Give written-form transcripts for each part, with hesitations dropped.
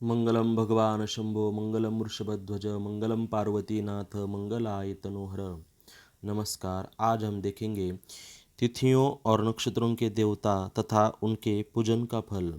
मंगलम भगवान शंभो मंगलम वृषभध्वज मंगलम पार्वतीनाथ मंगलाय तनोहर। नमस्कार। आज हम देखेंगे तिथियों और नक्षत्रों के देवता तथा उनके पूजन का फल।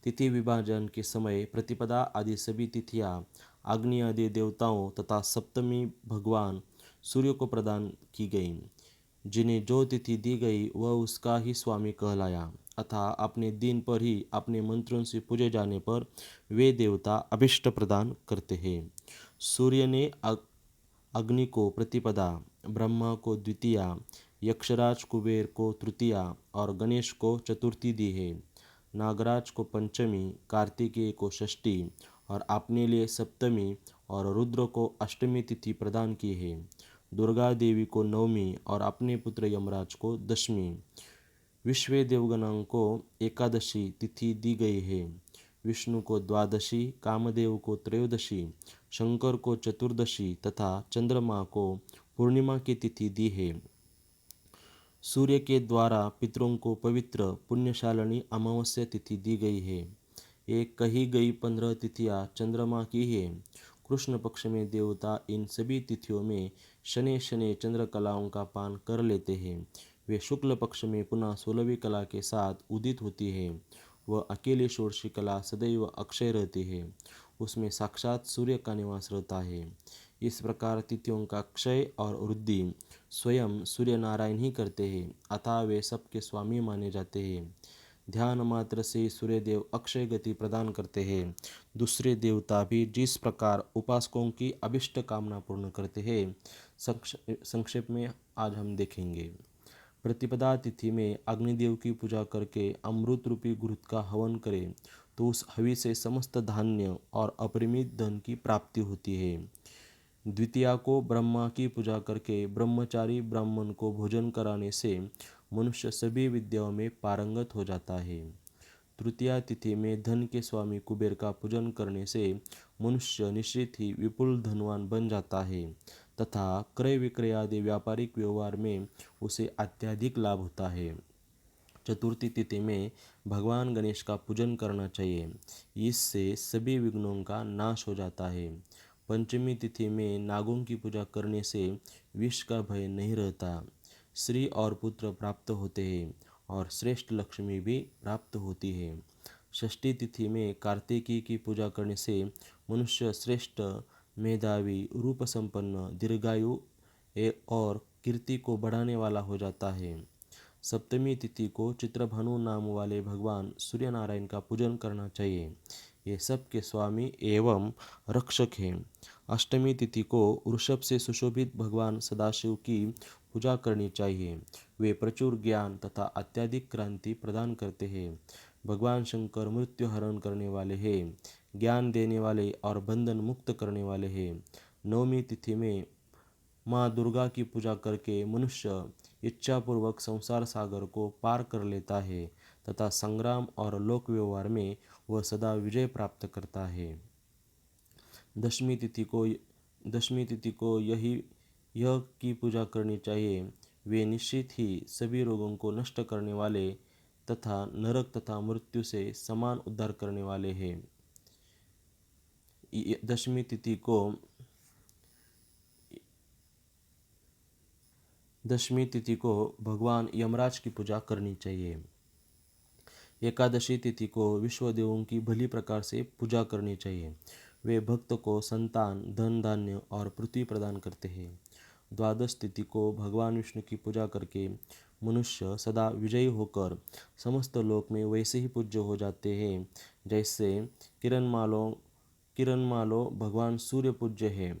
तिथि विभाजन के समय प्रतिपदा आदि सभी तिथियां अग्नि आदि देवताओं तथा सप्तमी भगवान सूर्य को प्रदान की गई। जिन्हें जो तिथि दी गई वह उसका ही स्वामी कहलाया, अतः अपने दिन पर ही अपने मंत्रों से पूजे जाने पर वे देवता अभिष्ट प्रदान करते हैं। सूर्य ने अग्नि को प्रतिपदा, ब्रह्मा को द्वितीया, यक्षराज कुबेर को तृतीया और गणेश को चतुर्थी दी है। नागराज को पंचमी, कार्तिकेय को षष्ठी और अपने लिए सप्तमी और रुद्र को अष्टमी तिथि प्रदान की है। दुर्गा देवी को नवमी और अपने पुत्र यमराज को दशमी, विश्व देवगणों को एकादशी तिथि दी गई है। विष्णु को द्वादशी, कामदेव को त्रयोदशी, शंकर को चतुर्दशी तथा चंद्रमा को पूर्णिमा की तिथि दी है। सूर्य के द्वारा पितरों को पवित्र पुण्यशालिनी अमावस्या तिथि दी गई है। ये कही गई 15 तिथियां चंद्रमा की है। कृष्ण पक्ष में देवता इन सभी तिथियों में शनि शनि चंद्र कलाओं का पान कर लेते हैं। वे शुक्ल पक्ष में पुनः 16वीं कला के साथ उदित होती है। वह अकेली षोडशी कला सदैव अक्षय रहती है, उसमें साक्षात सूर्य का निवास रहता है। इस प्रकार तिथियों का क्षय और वृद्धि स्वयं सूर्य नारायण ही करते हैं, अतः वे सबके स्वामी माने जाते हैं। ध्यान मात्र से सूर्यदेव अक्षय गति प्रदान करते हैं। दूसरे देवता भी जिस प्रकार उपासकों की अभिष्ट कामना पूर्ण करते हैं, संक्षेप में आज हम देखेंगे। प्रतिपदा तिथि में अग्निदेव की पूजा करके अमृत रूपी घृत का हवन करें तो उस हवि से समस्त धान्य और अपरिमित धन की प्राप्ति होती है। द्वितीया को ब्रह्मा की पूजा करके ब्रह्मचारी ब्राह्मण को भोजन कराने से मनुष्य सभी विद्याओं में पारंगत हो जाता है। तृतीया तिथि में धन के स्वामी कुबेर का पूजन करने से मनुष्य निश्चित ही विपुल धनवान बन जाता है तथा क्रय विक्रय आदि व्यापारिक व्यवहार में उसे अत्यधिक लाभ होता है। चतुर्थी तिथि में भगवान गणेश का पूजन करना चाहिए, इससे सभी विघ्नों का नाश हो जाता है। पंचमी तिथि में नागों की पूजा करने से विष का भय नहीं रहता, श्री और पुत्र प्राप्त होते हैं और श्रेष्ठ लक्ष्मी भी प्राप्त होती है। षष्ठी तिथि में कार्तिकी की पूजा करने से मनुष्य श्रेष्ठ, मेधावी, रूप संपन्न, दीर्घायु और कीर्ति को बढ़ाने वाला हो जाता है। सप्तमी तिथि को चित्रभानु नाम वाले भगवान सूर्य नारायण का पूजन करना चाहिए, ये सब के स्वामी एवं रक्षक हैं। अष्टमी तिथि को वृषभ से सुशोभित भगवान सदाशिव की पूजा करनी चाहिए। वे प्रचुर ज्ञान तथा अत्यधिक क्रांति प्रदान करते हैं। भगवान शंकर मृत्यु हरण करने वाले हैं, ज्ञान देने वाले और बंधन मुक्त करने वाले हैं। नवमी तिथि में माँ दुर्गा की पूजा करके मनुष्य इच्छापूर्वक संसार सागर को पार कर लेता है तथा संग्राम और लोक व्यवहार में वह सदा विजय प्राप्त करता है। दशमी तिथि को यह की पूजा करनी चाहिए। वे निश्चित ही सभी रोगों को नष्ट करने वाले तथा नरक तथा मृत्यु से समान उद्धार करने वाले हैं। दशमी तिथि को भगवान यमराज की पूजा करनी चाहिए। एकादशी तिथि को विश्वदेवों की भली प्रकार से पूजा करनी चाहिए। वे भक्त को संतान, धन धान्य और पृथ्वी प्रदान करते हैं। द्वादश तिथि को भगवान विष्णु की पूजा करके मनुष्य सदा विजयी होकर समस्त लोक में वैसे ही पूज्य हो जाते हैं जैसे किरणमालो भगवान सूर्य पूज्य है।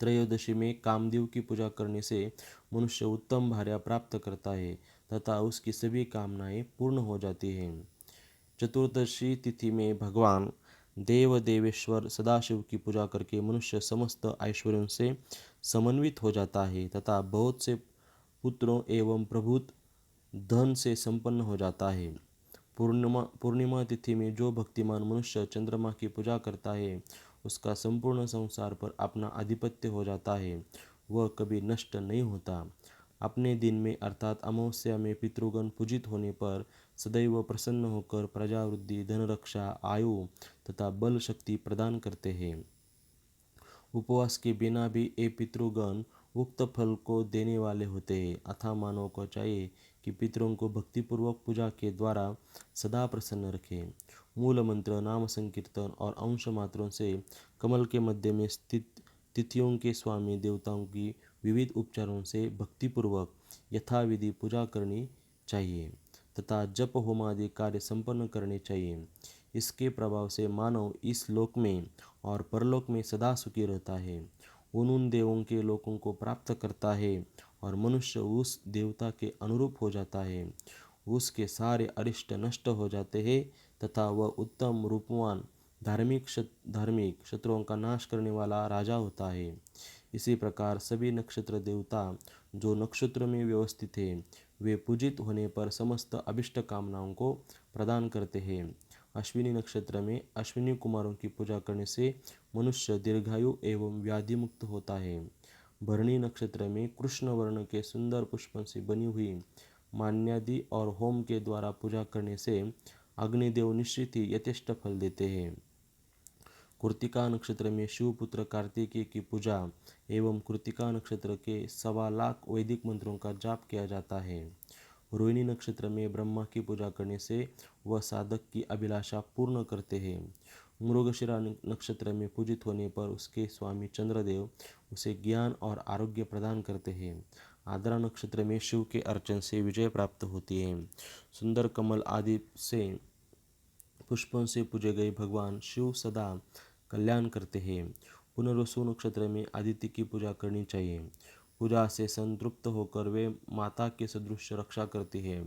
त्रयोदशी में कामदेव की पूजा करने से मनुष्य उत्तम भार्या प्राप्त करता है तथा उसकी सभी कामनाएं पूर्ण हो जाती हैं। चतुर्दशी तिथि में भगवान देव देवेश्वर सदाशिव की पूजा करके मनुष्य समस्त ऐश्वर्यों से समन्वित हो जाता है तथा बहुत से पुत्रों एवं प्रभुत धन से संपन्न हो जाता है। पूर्णिमा तिथि में जो भक्तिमान मनुष्य चंद्रमा की पूजा करता है उसका संपूर्ण संसार पर अपना आधिपत्य हो जाता है, वह कभी नष्ट नहीं होता। अपने दिन में अर्थात अमावस्या में पितृगण पूजित होने पर सदैव प्रसन्न होकर प्रजावृद्धि, धनरक्षा, आयु तथा बल शक्ति प्रदान करते हैं। उपवास के बिना भी ये पितृगण उक्त फल को देने वाले होते हैं। अतः मानव को चाहिए कि पितरों को भक्तिपूर्वक पूजा के द्वारा सदा प्रसन्न रखें। मूल मंत्र, नाम संकीर्तन और अंश मात्रों से कमल के मध्य में स्थित तिथियों के स्वामी देवताओं की विविध उपचारों से भक्तिपूर्वक यथाविधि पूजा करनी चाहिए तथा जप होम आदि कार्य संपन्न करने चाहिए। इसके प्रभाव से मानव इस लोक में और परलोक में सदा सुखी रहता है, उन देवों के लोकों को प्राप्त करता है और मनुष्य उस देवता के अनुरूप हो जाता है। उसके सारे अरिष्ट नष्ट हो जाते हैं तथा वह उत्तम रूपवान धार्मिक शत्रुओं का नाश करने वाला राजा होता है। इसी प्रकार सभी नक्षत्र देवता जो नक्षत्र में व्यवस्थित हैं, वे पूजित होने पर समस्त अभिष्ट कामनाओं को प्रदान करते हैं। अश्विनी नक्षत्र में अश्विनी कुमारों की पूजा करने से मनुष्य दीर्घायु एवं व्याधि मुक्त होता है। भरणी नक्षत्र में कृष्ण वर्ण के सुंदर पुष्पों से बनी हुई मान्यादि और होम के द्वारा पूजा करने से अग्निदेव निश्चित ही यथेष्ट फल देते हैं। कृतिका नक्षत्र में शिवपुत्र कार्तिकेय की पूजा एवं कृतिका नक्षत्र के 1.25 वैदिक मंत्रों का जाप किया जाता है। रोहिणी नक्षत्र में ब्रह्मा की पूजा करने से वह साधक की अभिलाषा पूर्ण करते हैं। मृगशिरा नक्षत्र में पूजित होने पर उसके स्वामी चंद्रदेव उसे ज्ञान और आरोग्य प्रदान करते हैं। आद्रा नक्षत्र में शिव के अर्चन से विजय प्राप्त होती है। सुंदर कमल आदि से पुष्पों से पूजे गए भगवान शिव सदा कल्याण करते हैं। पुनर्वसु नक्षत्र में आदित्य की पूजा करनी चाहिए। पूजा से संतृप्त होकर वे माता के सदृश रक्षा करती है।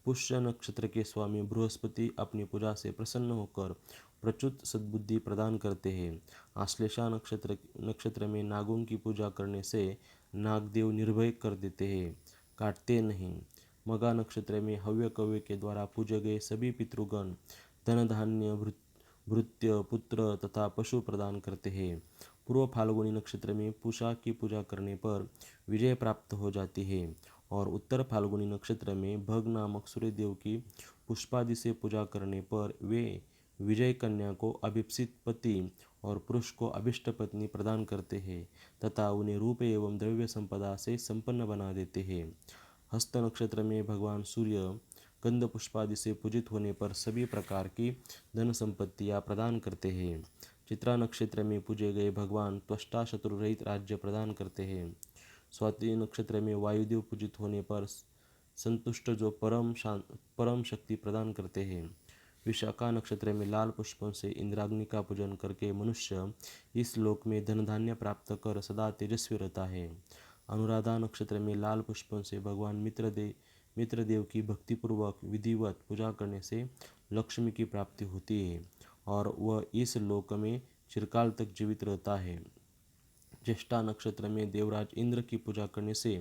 पुष्य नक्षत्र के स्वामी बृहस्पति अपनी पूजा से प्रसन्न होकर प्रचुत सद्बुद्धि प्रदान करते हैं। आश्लेषा नक्षत्र में नागों की पूजा करने से नागदेव निर्भय कर देते हैं, काटते नहीं। मगा नक्षत्र में हव्य कव्य के द्वारा पूजे गए सभी पितृगण धन धान्य भृत्य पुत्र तथा पशु प्रदान करते हैं। पूर्व फाल्गुनी नक्षत्र में पूषा की पूजा करने पर विजय प्राप्त हो जाती है और उत्तर फाल्गुनी नक्षत्र में भग नामक सूर्यदेव की पुष्पादि से पूजा करने पर वे विजय कन्या को अभिप्सित पति और पुरुष को अभिष्ट पत्नी प्रदान करते हैं तथा उन्हें रूप एवं द्रव्य संपदा से संपन्न बना देते हैं। हस्त नक्षत्र में भगवान सूर्य गंध पुष्पादि से पूजित होने पर सभी प्रकार की धन संपत्तियाँ प्रदान करते हैं। चित्रा नक्षत्र में पूजे गए भगवान त्वष्टा शत्रु रहित राज्य प्रदान करते हैं। स्वाति नक्षत्र में वायुदेव पूजित होने पर संतुष्ट जो परम शक्ति प्रदान करते हैं। विशाखा नक्षत्र में लाल पुष्पों से इंद्राग्नि का पूजन करके मनुष्य इस लोक में धन धान्य प्राप्त कर सदा तेजस्वी रहता है। अनुराधा नक्षत्र में लाल पुष्पों से भगवान मित्रदेव की भक्तिपूर्वक विधिवत पूजा करने से लक्ष्मी की प्राप्ति होती है और वह इस लोक में चिरकाल तक जीवित रहता है। ज्येष्ठा नक्षत्र में देवराज इंद्र की पूजा करने से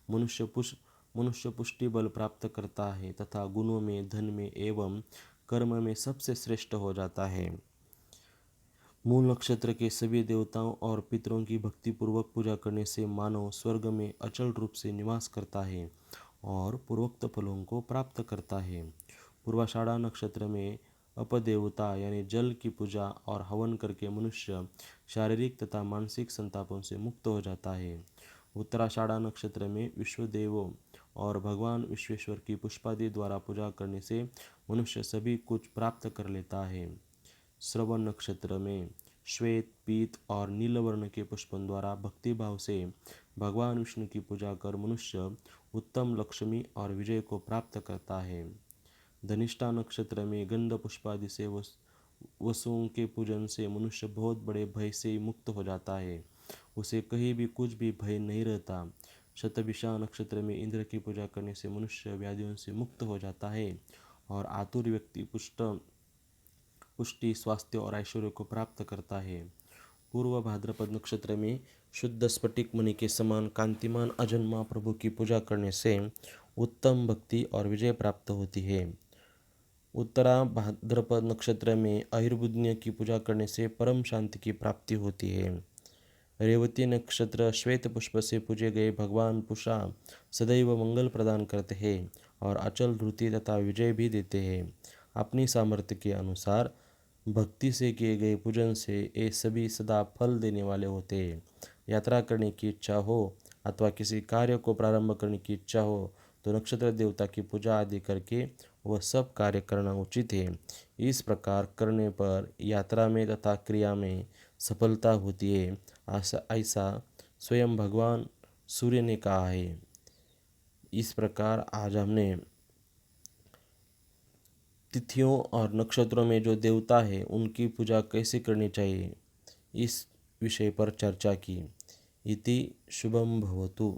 मनुष्य पुष्टि बल प्राप्त करता है तथा गुणों में, धन में एवं कर्म में सबसे श्रेष्ठ हो जाता है। मूल नक्षत्र के सभी देवताओं और पितरों की भक्तिपूर्वक पूजा करने से मानव स्वर्ग में अचल रूप से निवास करता है और पूर्वोक्त फलों को प्राप्त करता है। पूर्वाषाढ़ा नक्षत्र में अपदेवता यानी जल की पूजा और हवन करके मनुष्य शारीरिक तथा मानसिक संतापों से मुक्त हो जाता है। उत्तराषाढ़ा नक्षत्र में विश्वदेवों और भगवान विश्वेश्वर की पुष्पादि द्वारा पूजा करने से मनुष्य सभी कुछ प्राप्त कर लेता है। श्रवण नक्षत्र में श्वेत, पीत और नील वर्ण के पुष्पों द्वारा भक्तिभाव से भगवान विष्णु की पूजा कर मनुष्य उत्तम लक्ष्मी और विजय को प्राप्त करता है। धनिष्ठा नक्षत्र में गंध पुष्पादि से वसुओं के पूजन से मनुष्य बहुत बड़े भय से मुक्त हो जाता है, उसे कहीं भी कुछ भी भय नहीं रहता। शतभिषा नक्षत्र में इंद्र की पूजा करने से मनुष्य व्याधियों से मुक्त हो जाता है और आतुर व्यक्ति पुष्टि, स्वास्थ्य और ऐश्वर्य को प्राप्त करता है। पूर्व भाद्रपद नक्षत्र में शुद्ध स्फटिक मणि के समान कांतिमान अजन्मा प्रभु की पूजा करने से उत्तम भक्ति और विजय प्राप्त होती है। उत्तरा भाद्रपद नक्षत्र में आयुर्बुद्ध की पूजा करने से परम शांति की प्राप्ति होती है। रेवती नक्षत्र श्वेत पुष्प से पूजे गए भगवान पुषा सदैव मंगल प्रदान करते हैं और अचल धृति तथा विजय भी देते हैं। अपनी सामर्थ्य के अनुसार भक्ति से किए गए पूजन से ये सभी सदा फल देने वाले होते हैं। यात्रा करने की इच्छा हो अथवा किसी कार्य को प्रारंभ करने की इच्छा हो तो नक्षत्र देवता की पूजा आदि करके वह सब कार्य करना उचित है। इस प्रकार करने पर यात्रा में तथा क्रिया में सफलता होती है। ऐसा स्वयं भगवान सूर्य ने कहा है। इस प्रकार आज हमने तिथियों और नक्षत्रों में जो देवता है उनकी पूजा कैसे करनी चाहिए इस विषय पर चर्चा की। इति शुभम भवतु।